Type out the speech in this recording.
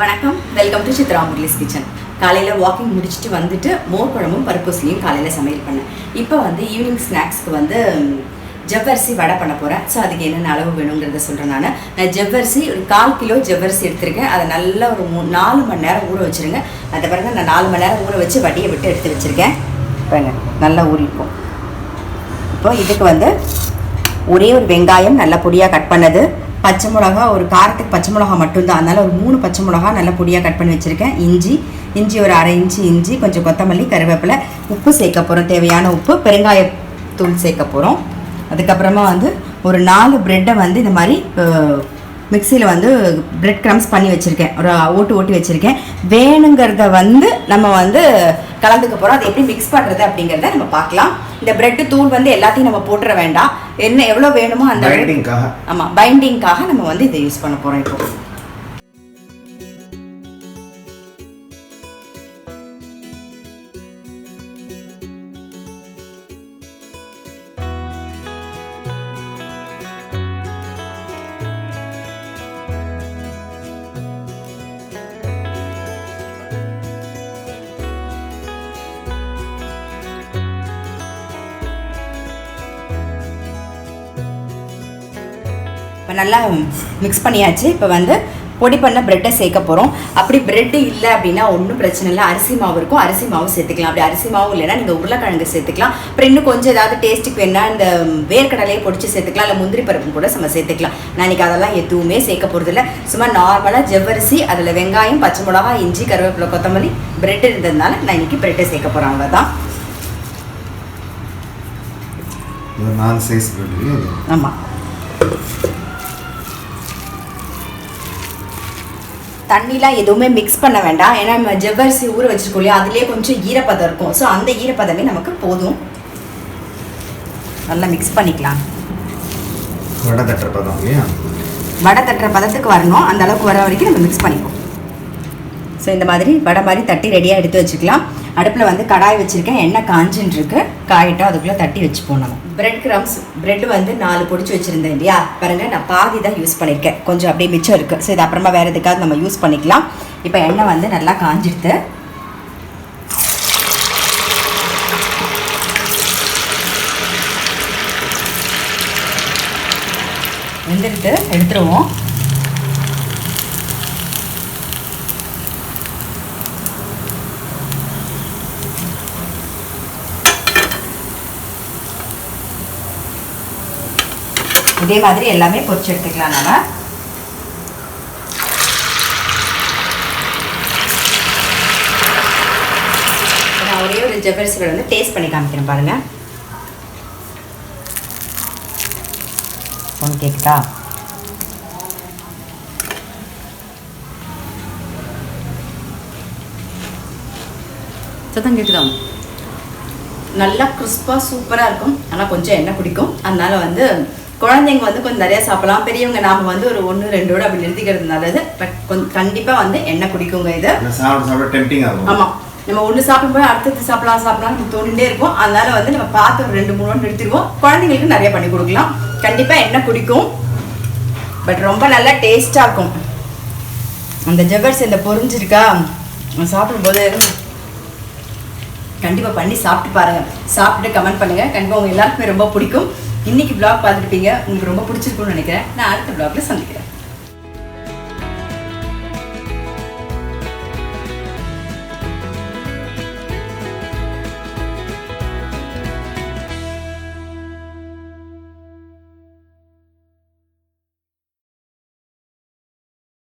வணக்கம், welcome to சித்ராமுரலிஸ் kitchen. காலையில் walking முடிச்சுட்டு வந்துட்டு மோர் குழம்பும் பருப்புஸ்லையும் காலையில் சமையல் பண்ணேன். இப்போ வந்து ஈவினிங் ஸ்நாக்ஸ்க்கு வந்து ஜவ்வரிசி வடை பண்ண போகிறேன். ஸோ அதுக்கு என்னென்ன அளவு வேணுங்கிறத சொல்கிறேன். நான் ஜவ்வரிசி ஒரு 1/4 கிலோ ஜவ்வரிசி எடுத்திருக்கேன். அதை நல்லா ஒரு 4 மணி நேரம் ஊற வச்சுருங்க. அதை பாருங்க, நான் 4 மணி நேரம் ஊற வச்சு வடியை விட்டு எடுத்து வச்சுருக்கேன். பாருங்க, நல்லா ஊறிப்போம். இப்போ இதுக்கு வந்து ஒரே ஒரு வெங்காயம் நல்லா பொடியாக கட் பண்ணது, பச்சை மிளகா, ஒரு காரத்துக்கு பச்சை மிளகா மட்டும்தான், அதனால் ஒரு 3 பச்சை மிளகா நல்லா பொடியாக கட் பண்ணி வச்சுருக்கேன். இஞ்சி ஒரு 1/2 இன்ச்சு இஞ்சி, கொஞ்சம் கொத்தமல்லி, கருவேப்பிலை, உப்பு சேர்க்க போகிறோம், தேவையான உப்பு, பெருங்காயத்தூள் சேர்க்க போகிறோம். அதுக்கப்புறமா வந்து ஒரு 4 ப்ரெட்டை வந்து இந்த மாதிரி மிக்சியில் வந்து ப்ரெட் க்ரம்ஸ் பண்ணி வச்சுருக்கேன், ஒரு ஓட்டி வச்சுருக்கேன். வேணுங்கிறத வந்து நம்ம வந்து கலந்துக்க போகிறோம். அது எப்படி மிக்ஸ் பண்ணுறது அப்படிங்கிறத நம்ம பார்க்கலாம். இந்த ப்ரெட்டு தூள் வந்து எல்லாத்தையும் நம்ம போட்டுற வேண்டாம், என்ன எவ்வளோ வேணுமோ அந்த பைண்டிங்காக, ஆமாம் பைண்டிங்காக நம்ம வந்து இதை யூஸ் பண்ண போகிறோம். இப்போ நல்லா மிக்ஸ் பண்ணியாச்சு. இப்போ வந்து பொடி பண்ண ப்ரெட்டை சேர்க்க போகிறோம். அப்படி ப்ரெட்டு இல்லை அப்படின்னா ஒன்றும் பிரச்சனை இல்லை, அரிசி மாவு இருக்கும், அரிசி மாவு சேர்த்துக்கலாம். அப்படி அரிசி மாவும் இல்லைன்னா நீங்கள் உருளைக்கிழங்கு சேர்த்துக்கலாம். அப்புறம் இன்னும் கொஞ்சம் ஏதாவது டேஸ்ட்டுக்கு வேணா இந்த வேர்க்கடலையை பொடிச்சு சேர்த்துக்கலாம், இல்லை முந்திரி பருப்பு கூட நம்ம சேர்த்துக்கலாம். நான் இன்றைக்கி அதெல்லாம் எதுவுமே சேர்க்க போகிறதில்ல. சும்மா நார்மலாக ஜவ்வரிசி, அதில் வெங்காயம், பச்சை மிளகா, இஞ்சி, கருவேப்பிலை, கொத்தமல்லி, ப்ரெட் இருந்ததுனால நான் இன்றைக்கி ப்ரெட்டை சேர்க்க போகிறேன். அவ்வளோதான். ஆமாம், தண்ணிலாம் எதுவுமே மிக்ஸ் பண்ண வேண்டாம். ஏன்னா நம்ம ஜவ்வரிசி ஊற வச்சுருக்கோம் இல்லையா, அதுலேயே கொஞ்சம் ஈரப்பதம் இருக்கும். ஸோ அந்த ஈரப்பதமே நமக்கு போதும். நல்லா மிக்ஸ் பண்ணிக்கலாம். வடை தட்டுற பதத்துக்கு வரணும், அந்த அளவுக்கு வர வரைக்கும் நம்ம மிக்ஸ் பண்ணிப்போம். ஸோ இந்த மாதிரி வடை மாதிரி தட்டி ரெடியாக எடுத்து வச்சுக்கலாம். அடுப்பில் வந்து கடாய் வச்சுருக்கேன், எண்ணெய் காஞ்சின்னு இருக்கு, காயிட்டா அதுக்குள்ளே தட்டி வச்சுப்போம். நம்ம ப்ரெட் க்ரம்ஸ் ப்ரெட் வந்து 4 பொடிச்சு வச்சுருந்தேன் இல்லையா, பாருங்கள் நான் பாதி தான் யூஸ் பண்ணியிருக்கேன், கொஞ்சம் அப்படியே மிச்சம் இருக்குது. ஸோ இது அப்புறமா வேறு எதுக்காவது நம்ம யூஸ் பண்ணிக்கலாம். இப்போ எண்ணெய் வந்து நல்லா காஞ்சிடுது. வெந்துடுத்து எடுத்துருவோம். இதே மாதிரி எல்லாமே பொரிச்சு எடுத்துக்கலாம். நம்ம நான் ஒரே ஒரு ஜவ்வரிசி வந்து டேஸ்ட் பண்ணி காமிக்கிறேன். பாருங்க, ஒன்று கேக்குதா? சத்தம் கேட்குதா? நல்லா கிறிஸ்பாக சூப்பராக இருக்கும். ஆனால் கொஞ்சம் எண்ணெய் குடிக்கும். அதனால வந்து குழந்தைங்க வந்து கொஞ்சம் நிறையா சாப்பிடலாம், பெரியவங்க நாம் வந்து ஒரு 1-2 அப்படி நிறுத்திக்கிறது நல்லது. பட் கொஞ்சம் கண்டிப்பாக வந்து எண்ணெய் குடிக்குங்க இது. ஆமாம், நம்ம ஒன்று சாப்பிடும்போது அடுத்தது சாப்பிடலாம் நம்ம தோணிகிட்டே இருக்கும். அதனால வந்து நம்ம பார்த்து ஒரு 2-3 நிறுத்திடுவோம். குழந்தைங்களுக்கு நிறைய பண்ணி கொடுக்கலாம். கண்டிப்பாக எண்ணெய் குடிக்கும், பட் ரொம்ப நல்லா டேஸ்ட்டாக இருக்கும். அந்த ஜவ்வரிசி இந்த பொரிஞ்சிருக்கா, சாப்பிடும்போது கண்டிப்பாக பண்ணி சாப்பிட்டு பாருங்கள். சாப்பிட்டு கமெண்ட் பண்ணுங்கள். கண்டிப்பாக உங்கள் எல்லாருக்குமே ரொம்ப பிடிக்கும். இன்றைக்கி வ்ளாக் பார்த்துருப்பீங்க, உங்களுக்கு ரொம்ப பிடிச்சிருக்குன்னு நினைக்கிறேன். நான் அடுத்த வ்ளாகில் சந்திக்கிறேன்.